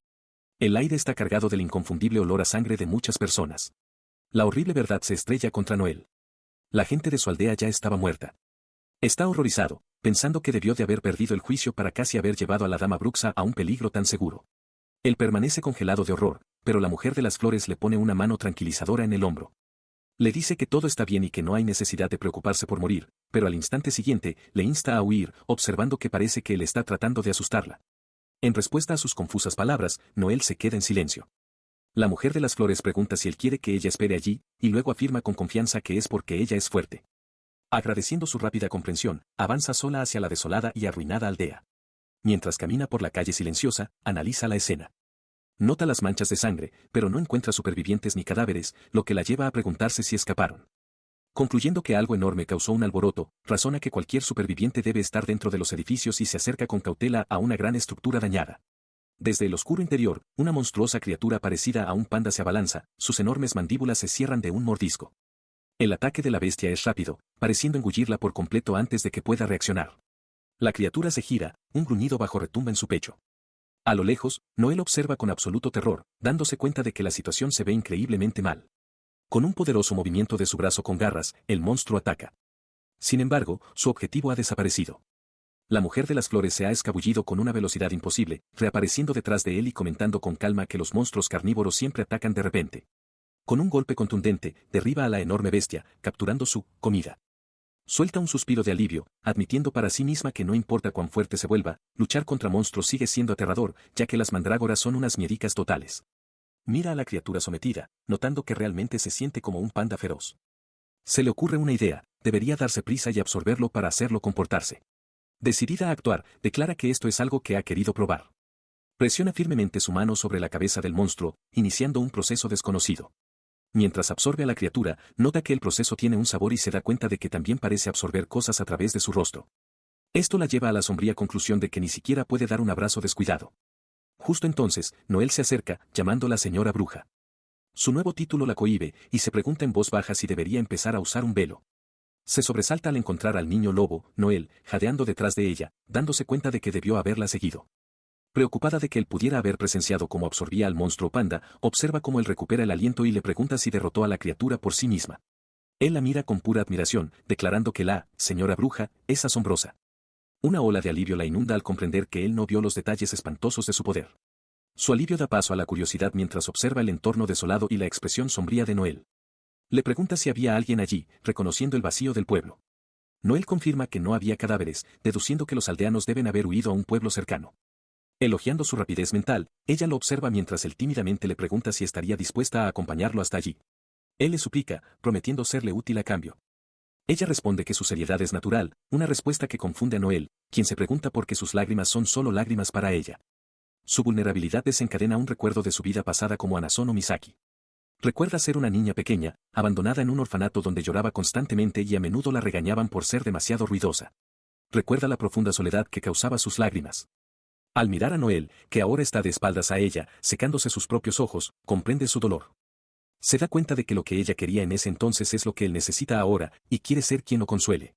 El aire está cargado del inconfundible olor a sangre de muchas personas. La horrible verdad se estrella contra Noel. La gente de su aldea ya estaba muerta. Está horrorizado, pensando que debió de haber perdido el juicio para casi haber llevado a la dama Bruxa a un peligro tan seguro. Él permanece congelado de horror, pero la mujer de las flores le pone una mano tranquilizadora en el hombro. Le dice que todo está bien y que no hay necesidad de preocuparse por morir, pero al instante siguiente le insta a huir, observando que parece que él está tratando de asustarla. En respuesta a sus confusas palabras, Noel se queda en silencio. La mujer de las flores pregunta si él quiere que ella espere allí, y luego afirma con confianza que es porque ella es fuerte. Agradeciendo su rápida comprensión, avanza sola hacia la desolada y arruinada aldea. Mientras camina por la calle silenciosa, analiza la escena. Nota las manchas de sangre, pero no encuentra supervivientes ni cadáveres, lo que la lleva a preguntarse si escaparon. Concluyendo que algo enorme causó un alboroto, razona que cualquier superviviente debe estar dentro de los edificios y se acerca con cautela a una gran estructura dañada. Desde el oscuro interior, una monstruosa criatura parecida a un panda se abalanza, sus enormes mandíbulas se cierran de un mordisco. El ataque de la bestia es rápido, pareciendo engullirla por completo antes de que pueda reaccionar. La criatura se gira, un gruñido bajo retumba en su pecho. A lo lejos, Noel observa con absoluto terror, dándose cuenta de que la situación se ve increíblemente mal. Con un poderoso movimiento de su brazo con garras, el monstruo ataca. Sin embargo, su objetivo ha desaparecido. La mujer de las flores se ha escabullido con una velocidad imposible, reapareciendo detrás de él y comentando con calma que los monstruos carnívoros siempre atacan de repente. Con un golpe contundente, derriba a la enorme bestia, capturando su comida. Suelta un suspiro de alivio, admitiendo para sí misma que no importa cuán fuerte se vuelva, luchar contra monstruos sigue siendo aterrador, ya que las mandrágoras son unas miedicas totales. Mira a la criatura sometida, notando que realmente se siente como un panda feroz. Se le ocurre una idea, debería darse prisa y absorberlo para hacerlo comportarse. Decidida a actuar, declara que esto es algo que ha querido probar. Presiona firmemente su mano sobre la cabeza del monstruo, iniciando un proceso desconocido. Mientras absorbe a la criatura, nota que el proceso tiene un sabor y se da cuenta de que también parece absorber cosas a través de su rostro. Esto la lleva a la sombría conclusión de que ni siquiera puede dar un abrazo descuidado. Justo entonces, Noel se acerca, llamándola señora bruja. Su nuevo título la cohíbe, y se pregunta en voz baja si debería empezar a usar un velo. Se sobresalta al encontrar al niño lobo, Noel, jadeando detrás de ella, dándose cuenta de que debió haberla seguido. Preocupada de que él pudiera haber presenciado cómo absorbía al monstruo panda, observa cómo él recupera el aliento y le pregunta si derrotó a la criatura por sí misma. Él la mira con pura admiración, declarando que la señora bruja es asombrosa. Una ola de alivio la inunda al comprender que él no vio los detalles espantosos de su poder. Su alivio da paso a la curiosidad mientras observa el entorno desolado y la expresión sombría de Noel. Le pregunta si había alguien allí, reconociendo el vacío del pueblo. Noel confirma que no había cadáveres, deduciendo que los aldeanos deben haber huido a un pueblo cercano. Elogiando su rapidez mental, ella lo observa mientras él tímidamente le pregunta si estaría dispuesta a acompañarlo hasta allí. Él le suplica, prometiendo serle útil a cambio. Ella responde que su seriedad es natural, una respuesta que confunde a Noel, quien se pregunta por qué sus lágrimas son solo lágrimas para ella. Su vulnerabilidad desencadena un recuerdo de su vida pasada como Anazono Misaki. Recuerda ser una niña pequeña, abandonada en un orfanato donde lloraba constantemente y a menudo la regañaban por ser demasiado ruidosa. Recuerda la profunda soledad que causaba sus lágrimas. Al mirar a Noel, que ahora está de espaldas a ella, secándose sus propios ojos, comprende su dolor. Se da cuenta de que lo que ella quería en ese entonces es lo que él necesita ahora, y quiere ser quien lo consuele.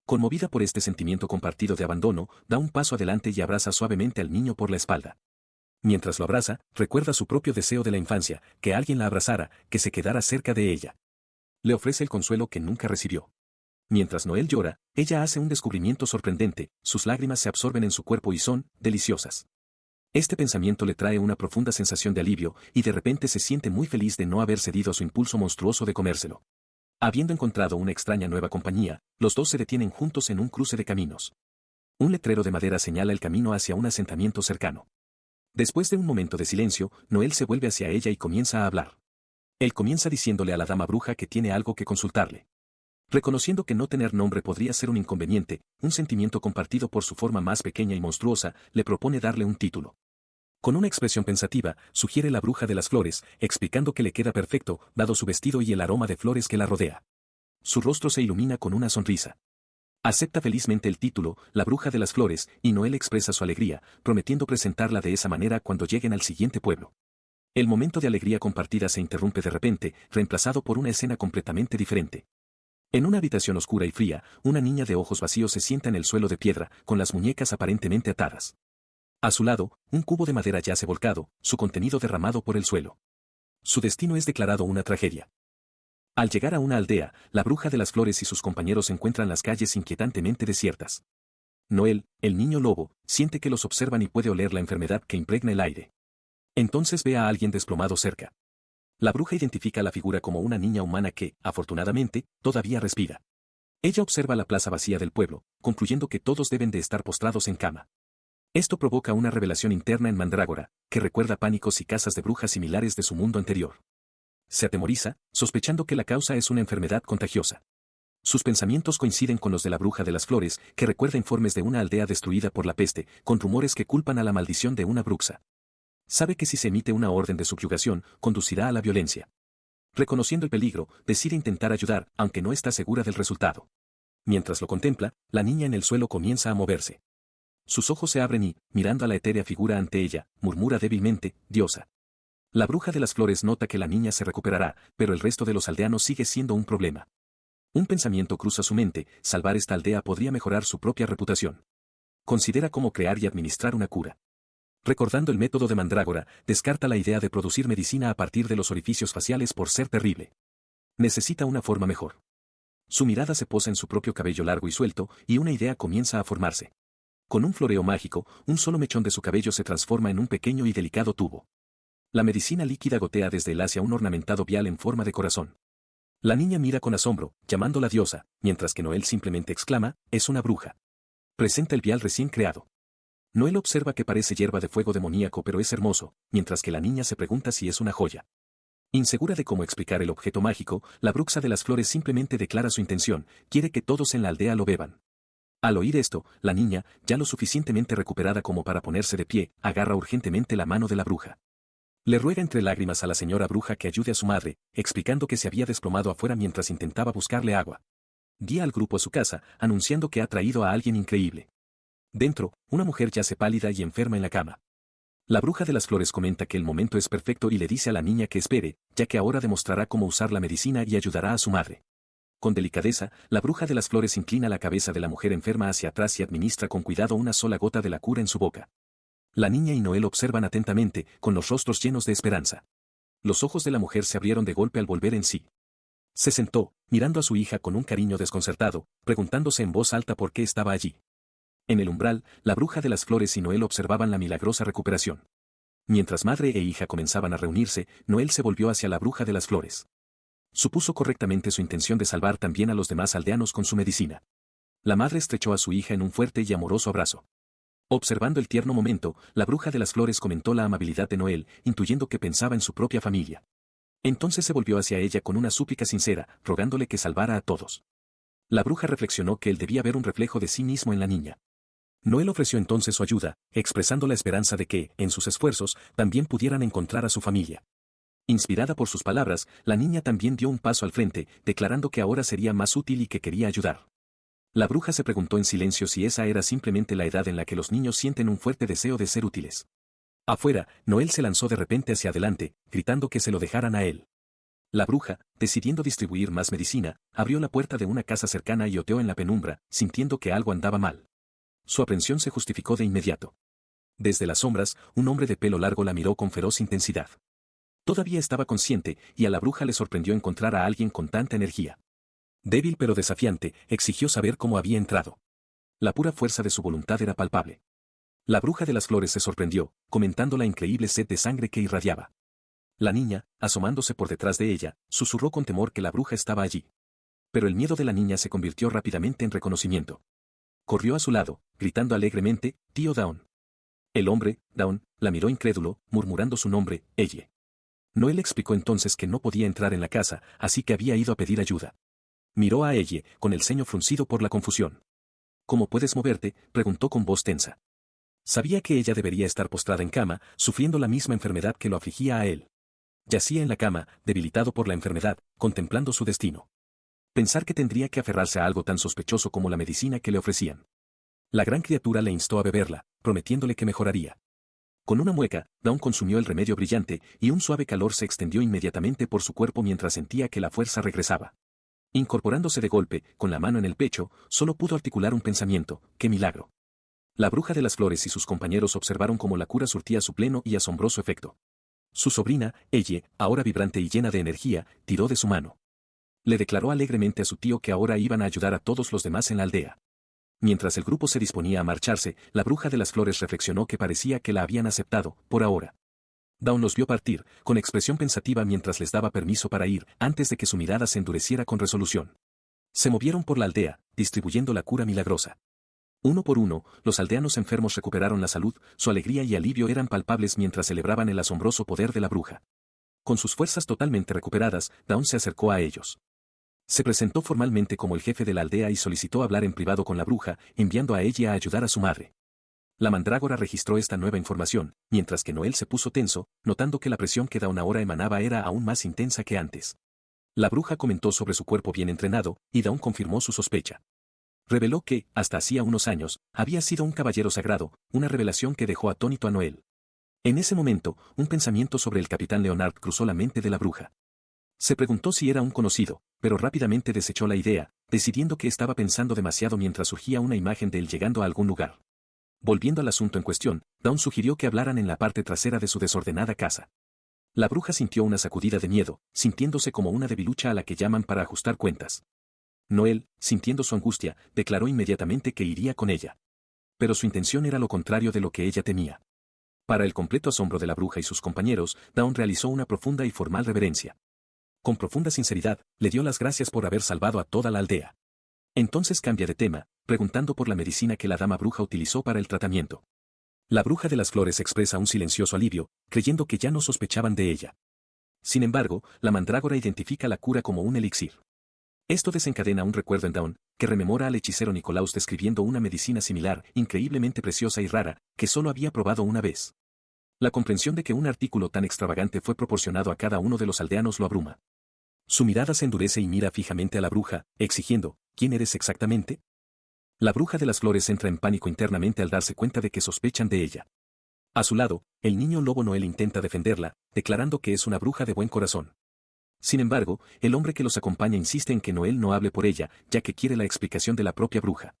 Conmovida por este sentimiento compartido de abandono, da un paso adelante y abraza suavemente al niño por la espalda. Mientras lo abraza, recuerda su propio deseo de la infancia, que alguien la abrazara, que se quedara cerca de ella. Le ofrece el consuelo que nunca recibió. Mientras Noel llora, ella hace un descubrimiento sorprendente, sus lágrimas se absorben en su cuerpo y son deliciosas. Este pensamiento le trae una profunda sensación de alivio, y de repente se siente muy feliz de no haber cedido a su impulso monstruoso de comérselo. Habiendo encontrado una extraña nueva compañía, los dos se detienen juntos en un cruce de caminos. Un letrero de madera señala el camino hacia un asentamiento cercano. Después de un momento de silencio, Noel se vuelve hacia ella y comienza a hablar. Él comienza diciéndole a la dama bruja que tiene algo que consultarle. Reconociendo que no tener nombre podría ser un inconveniente, un sentimiento compartido por su forma más pequeña y monstruosa, le propone darle un título. Con una expresión pensativa, sugiere la bruja de las flores, explicando que le queda perfecto, dado su vestido y el aroma de flores que la rodea. Su rostro se ilumina con una sonrisa. Acepta felizmente el título, la bruja de las flores, y Noel expresa su alegría, prometiendo presentarla de esa manera cuando lleguen al siguiente pueblo. El momento de alegría compartida se interrumpe de repente, reemplazado por una escena completamente diferente. En una habitación oscura y fría, una niña de ojos vacíos se sienta en el suelo de piedra, con las muñecas aparentemente atadas. A su lado, un cubo de madera yace volcado, su contenido derramado por el suelo. Su destino es declarado una tragedia. Al llegar a una aldea, la bruja de las flores y sus compañeros encuentran las calles inquietantemente desiertas. Noel, el niño lobo, siente que los observan y puede oler la enfermedad que impregna el aire. Entonces ve a alguien desplomado cerca. La bruja identifica a la figura como una niña humana que, afortunadamente, todavía respira. Ella observa la plaza vacía del pueblo, concluyendo que todos deben de estar postrados en cama. Esto provoca una revelación interna en Mandrágora, que recuerda pánicos y casas de brujas similares de su mundo anterior. Se atemoriza, sospechando que la causa es una enfermedad contagiosa. Sus pensamientos coinciden con los de la bruja de las flores, que recuerda informes de una aldea destruida por la peste, con rumores que culpan a la maldición de una bruxa. Sabe que si se emite una orden de subyugación, conducirá a la violencia. Reconociendo el peligro, decide intentar ayudar, aunque no está segura del resultado. Mientras lo contempla, la niña en el suelo comienza a moverse. Sus ojos se abren y, mirando a la etérea figura ante ella, murmura débilmente, diosa. La bruja de las flores nota que la niña se recuperará, pero el resto de los aldeanos sigue siendo un problema. Un pensamiento cruza su mente, salvar esta aldea podría mejorar su propia reputación. Considera cómo crear y administrar una cura. Recordando el método de Mandrágora, descarta la idea de producir medicina a partir de los orificios faciales por ser terrible. Necesita una forma mejor. Su mirada se posa en su propio cabello largo y suelto, y una idea comienza a formarse. Con un floreo mágico, un solo mechón de su cabello se transforma en un pequeño y delicado tubo. La medicina líquida gotea desde él hacia un ornamentado vial en forma de corazón. La niña mira con asombro, llamándola diosa, mientras que Noel simplemente exclama, es una bruja. Presenta el vial recién creado. Noel observa que parece hierba de fuego demoníaco pero es hermoso, mientras que la niña se pregunta si es una joya. Insegura de cómo explicar el objeto mágico, la bruxa de las flores simplemente declara su intención, quiere que todos en la aldea lo beban. Al oír esto, la niña, ya lo suficientemente recuperada como para ponerse de pie, agarra urgentemente la mano de la bruja. Le ruega entre lágrimas a la señora bruja que ayude a su madre, explicando que se había desplomado afuera mientras intentaba buscarle agua. Guía al grupo a su casa, anunciando que ha traído a alguien increíble. Dentro, una mujer yace pálida y enferma en la cama. La bruja de las flores comenta que el momento es perfecto y le dice a la niña que espere, ya que ahora demostrará cómo usar la medicina y ayudará a su madre. Con delicadeza, la bruja de las flores inclina la cabeza de la mujer enferma hacia atrás y administra con cuidado una sola gota de la cura en su boca. La niña y Noel observan atentamente, con los rostros llenos de esperanza. Los ojos de la mujer se abrieron de golpe al volver en sí. Se sentó, mirando a su hija con un cariño desconcertado, preguntándose en voz alta por qué estaba allí. En el umbral, la bruja de las flores y Noel observaban la milagrosa recuperación. Mientras madre e hija comenzaban a reunirse, Noel se volvió hacia la bruja de las flores. Supuso correctamente su intención de salvar también a los demás aldeanos con su medicina. La madre estrechó a su hija en un fuerte y amoroso abrazo. Observando el tierno momento, la bruja de las flores comentó la amabilidad de Noel, intuyendo que pensaba en su propia familia. Entonces se volvió hacia ella con una súplica sincera, rogándole que salvara a todos. La bruja reflexionó que él debía ver un reflejo de sí mismo en la niña. Noel ofreció entonces su ayuda, expresando la esperanza de que, en sus esfuerzos, también pudieran encontrar a su familia. Inspirada por sus palabras, la niña también dio un paso al frente, declarando que ahora sería más útil y que quería ayudar. La bruja se preguntó en silencio si esa era simplemente la edad en la que los niños sienten un fuerte deseo de ser útiles. Afuera, Noel se lanzó de repente hacia adelante, gritando que se lo dejaran a él. La bruja, decidiendo distribuir más medicina, abrió la puerta de una casa cercana y oteó en la penumbra, sintiendo que algo andaba mal. Su aprensión se justificó de inmediato. Desde las sombras, un hombre de pelo largo la miró con feroz intensidad. Todavía estaba consciente, y a la bruja le sorprendió encontrar a alguien con tanta energía. Débil pero desafiante, exigió saber cómo había entrado. La pura fuerza de su voluntad era palpable. La bruja de las flores se sorprendió, comentando la increíble sed de sangre que irradiaba. La niña, asomándose por detrás de ella, susurró con temor que la bruja estaba allí. Pero el miedo de la niña se convirtió rápidamente en reconocimiento. Corrió a su lado, gritando alegremente, «Tío Dawn». El hombre, Dawn, la miró incrédulo, murmurando su nombre, Elle. Noel explicó entonces que no podía entrar en la casa, así que había ido a pedir ayuda. Miró a Elle, con el ceño fruncido por la confusión. «¿Cómo puedes moverte?», preguntó con voz tensa. Sabía que ella debería estar postrada en cama, sufriendo la misma enfermedad que lo afligía a él. Yacía en la cama, debilitado por la enfermedad, contemplando su destino. Pensar que tendría que aferrarse a algo tan sospechoso como la medicina que le ofrecían. La gran criatura le instó a beberla, prometiéndole que mejoraría. Con una mueca, Dawn consumió el remedio brillante, y un suave calor se extendió inmediatamente por su cuerpo mientras sentía que la fuerza regresaba. Incorporándose de golpe, con la mano en el pecho, solo pudo articular un pensamiento: ¡qué milagro! La bruja de las flores y sus compañeros observaron cómo la cura surtía su pleno y asombroso efecto. Su sobrina, Elle, ahora vibrante y llena de energía, tiró de su mano. Le declaró alegremente a su tío que ahora iban a ayudar a todos los demás en la aldea. Mientras el grupo se disponía a marcharse, la bruja de las flores reflexionó que parecía que la habían aceptado, por ahora. Dawn los vio partir, con expresión pensativa mientras les daba permiso para ir, antes de que su mirada se endureciera con resolución. Se movieron por la aldea, distribuyendo la cura milagrosa. Uno por uno, los aldeanos enfermos recuperaron la salud, su alegría y alivio eran palpables mientras celebraban el asombroso poder de la bruja. Con sus fuerzas totalmente recuperadas, Dawn se acercó a ellos. Se presentó formalmente como el jefe de la aldea y solicitó hablar en privado con la bruja, enviando a ella a ayudar a su madre. La mandrágora registró esta nueva información, mientras que Noel se puso tenso, notando que la presión que Dawn ahora emanaba era aún más intensa que antes. La bruja comentó sobre su cuerpo bien entrenado, y Dawn confirmó su sospecha. Reveló que, hasta hacía unos años, había sido un caballero sagrado, una revelación que dejó atónito a Noel. En ese momento, un pensamiento sobre el capitán Leonard cruzó la mente de la bruja. Se preguntó si era un conocido, pero rápidamente desechó la idea, decidiendo que estaba pensando demasiado mientras surgía una imagen de él llegando a algún lugar. Volviendo al asunto en cuestión, Dawn sugirió que hablaran en la parte trasera de su desordenada casa. La bruja sintió una sacudida de miedo, sintiéndose como una debilucha a la que llaman para ajustar cuentas. Noel, sintiendo su angustia, declaró inmediatamente que iría con ella. Pero su intención era lo contrario de lo que ella temía. Para el completo asombro de la bruja y sus compañeros, Dawn realizó una profunda y formal reverencia. Con profunda sinceridad, le dio las gracias por haber salvado a toda la aldea. Entonces cambia de tema, preguntando por la medicina que la dama bruja utilizó para el tratamiento. La bruja de las flores expresa un silencioso alivio, creyendo que ya no sospechaban de ella. Sin embargo, la mandrágora identifica la cura como un elixir. Esto desencadena un recuerdo en Dawn, que rememora al hechicero Nicolaus describiendo una medicina similar, increíblemente preciosa y rara, que solo había probado una vez. La comprensión de que un artículo tan extravagante fue proporcionado a cada uno de los aldeanos lo abruma. Su mirada se endurece y mira fijamente a la bruja, exigiendo, ¿quién eres exactamente? La bruja de las flores entra en pánico internamente al darse cuenta de que sospechan de ella. A su lado, el niño lobo Noel intenta defenderla, declarando que es una bruja de buen corazón. Sin embargo, el hombre que los acompaña insiste en que Noel no hable por ella, ya que quiere la explicación de la propia bruja.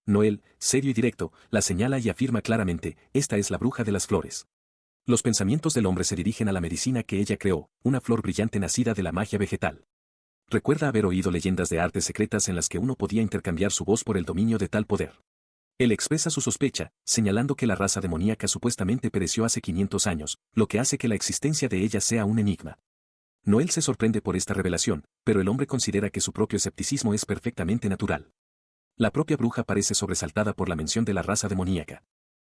Noel, serio y directo, la señala y afirma claramente, esta es la bruja de las flores. Los pensamientos del hombre se dirigen a la medicina que ella creó, una flor brillante nacida de la magia vegetal. Recuerda haber oído leyendas de artes secretas en las que uno podía intercambiar su voz por el dominio de tal poder. Él expresa su sospecha, señalando que la raza demoníaca supuestamente pereció hace 500 años, lo que hace que la existencia de ella sea un enigma. Noel se sorprende por esta revelación, pero el hombre considera que su propio escepticismo es perfectamente natural. La propia bruja parece sobresaltada por la mención de la raza demoníaca.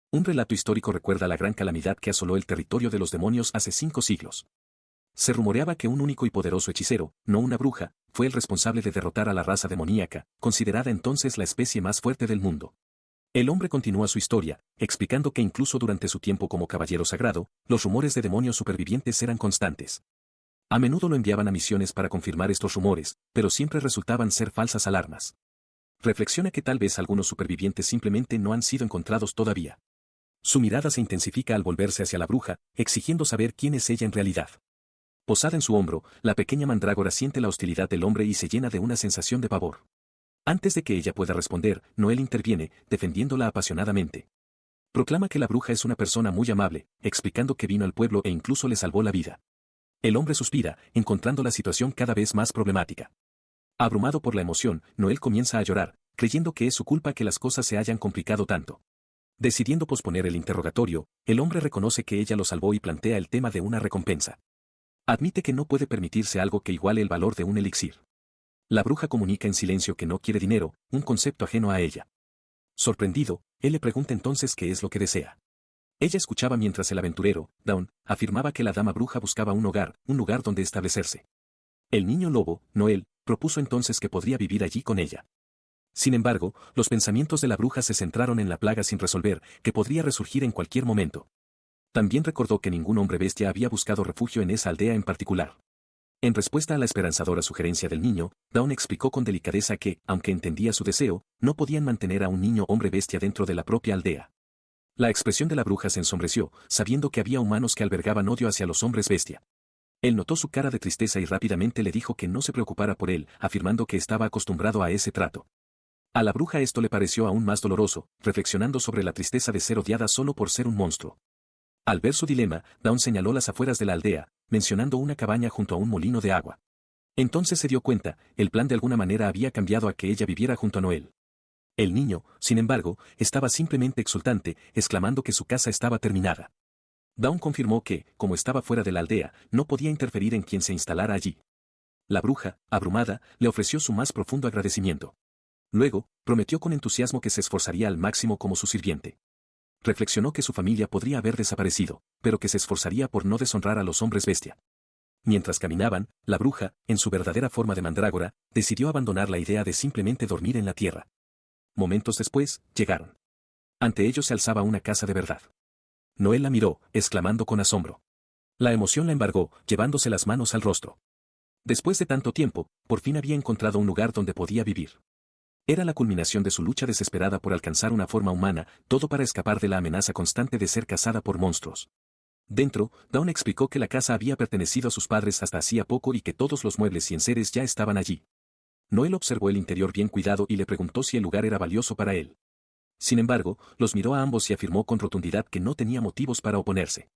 Un relato histórico recuerda la gran calamidad que asoló el territorio de los demonios hace 5 siglos. Se rumoreaba que un único y poderoso hechicero, no una bruja, fue el responsable de derrotar a la raza demoníaca, considerada entonces la especie más fuerte del mundo. El hombre continúa su historia, explicando que incluso durante su tiempo como caballero sagrado, los rumores de demonios supervivientes eran constantes. A menudo lo enviaban a misiones para confirmar estos rumores, pero siempre resultaban ser falsas alarmas. Reflexiona que tal vez algunos supervivientes simplemente no han sido encontrados todavía. Su mirada se intensifica al volverse hacia la bruja, exigiendo saber quién es ella en realidad. Posada en su hombro, la pequeña mandrágora siente la hostilidad del hombre y se llena de una sensación de pavor. Antes de que ella pueda responder, Noel interviene, defendiéndola apasionadamente. Proclama que la bruja es una persona muy amable, explicando que vino al pueblo e incluso le salvó la vida. El hombre suspira, encontrando la situación cada vez más problemática. Abrumado por la emoción, Noel comienza a llorar, creyendo que es su culpa que las cosas se hayan complicado tanto. Decidiendo posponer el interrogatorio, el hombre reconoce que ella lo salvó y plantea el tema de una recompensa. Admite que no puede permitirse algo que iguale el valor de un elixir. La bruja comunica en silencio que no quiere dinero, un concepto ajeno a ella. Sorprendido, él le pregunta entonces qué es lo que desea. Ella escuchaba mientras el aventurero, Dawn, afirmaba que la dama bruja buscaba un lugar donde establecerse. El niño lobo, Noel, propuso entonces que podría vivir allí con ella. Sin embargo, los pensamientos de la bruja se centraron en la plaga sin resolver, que podría resurgir en cualquier momento. También recordó que ningún hombre bestia había buscado refugio en esa aldea en particular. En respuesta a la esperanzadora sugerencia del niño, Dawn explicó con delicadeza que, aunque entendía su deseo, no podían mantener a un niño hombre bestia dentro de la propia aldea. La expresión de la bruja se ensombreció, sabiendo que había humanos que albergaban odio hacia los hombres bestia. Él notó su cara de tristeza y rápidamente le dijo que no se preocupara por él, afirmando que estaba acostumbrado a ese trato. A la bruja esto le pareció aún más doloroso, reflexionando sobre la tristeza de ser odiada solo por ser un monstruo. Al ver su dilema, Dawn señaló las afueras de la aldea, mencionando una cabaña junto a un molino de agua. Entonces se dio cuenta, el plan de alguna manera había cambiado a que ella viviera junto a Noel. El niño, sin embargo, estaba simplemente exultante, exclamando que su casa estaba terminada. Dawn confirmó que, como estaba fuera de la aldea, no podía interferir en quien se instalara allí. La bruja, abrumada, le ofreció su más profundo agradecimiento. Luego, prometió con entusiasmo que se esforzaría al máximo como su sirviente. Reflexionó que su familia podría haber desaparecido, pero que se esforzaría por no deshonrar a los hombres bestia. Mientras caminaban, la bruja, en su verdadera forma de mandrágora, decidió abandonar la idea de simplemente dormir en la tierra. Momentos después, llegaron. Ante ellos se alzaba una casa de verdad. Noel la miró, exclamando con asombro. La emoción la embargó, llevándose las manos al rostro. Después de tanto tiempo, por fin había encontrado un lugar donde podía vivir. Era la culminación de su lucha desesperada por alcanzar una forma humana, todo para escapar de la amenaza constante de ser cazada por monstruos. Dentro, Dawn explicó que la casa había pertenecido a sus padres hasta hacía poco y que todos los muebles y enseres ya estaban allí. Noel observó el interior bien cuidado y le preguntó si el lugar era valioso para él. Sin embargo, los miró a ambos y afirmó con rotundidad que no tenía motivos para oponerse.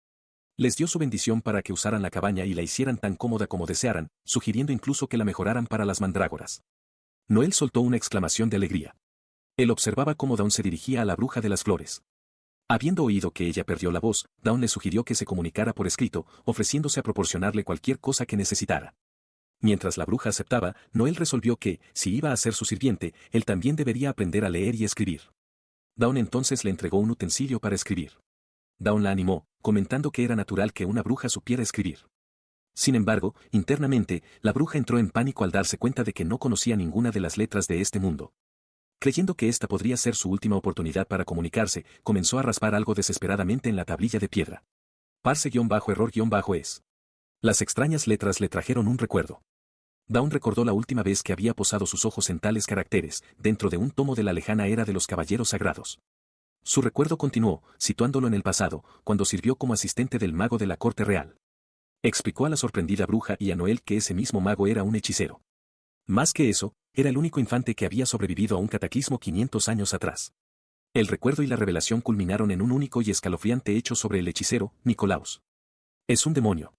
Les dio su bendición para que usaran la cabaña y la hicieran tan cómoda como desearan, sugiriendo incluso que la mejoraran para las mandrágoras. Noel soltó una exclamación de alegría. Él observaba cómo Dawn se dirigía a la bruja de las flores. Habiendo oído que ella perdió la voz, Dawn le sugirió que se comunicara por escrito, ofreciéndose a proporcionarle cualquier cosa que necesitara. Mientras la bruja aceptaba, Noel resolvió que, si iba a ser su sirviente, él también debería aprender a leer y escribir. Dawn entonces le entregó un utensilio para escribir. Dawn la animó, comentando que era natural que una bruja supiera escribir. Sin embargo, internamente, la bruja entró en pánico al darse cuenta de que no conocía ninguna de las letras de este mundo. Creyendo que esta podría ser su última oportunidad para comunicarse, comenzó a raspar algo desesperadamente en la tablilla de piedra. Parse-error-es. Las extrañas letras le trajeron un recuerdo. Dawn recordó la última vez que había posado sus ojos en tales caracteres, dentro de un tomo de la lejana era de los caballeros sagrados. Su recuerdo continuó, situándolo en el pasado, cuando sirvió como asistente del mago de la corte real. Explicó a la sorprendida bruja y a Noel que ese mismo mago era un hechicero. Más que eso, era el único infante que había sobrevivido a un cataclismo 500 años atrás. El recuerdo y la revelación culminaron en un único y escalofriante hecho sobre el hechicero, Nicolaus. Es un demonio.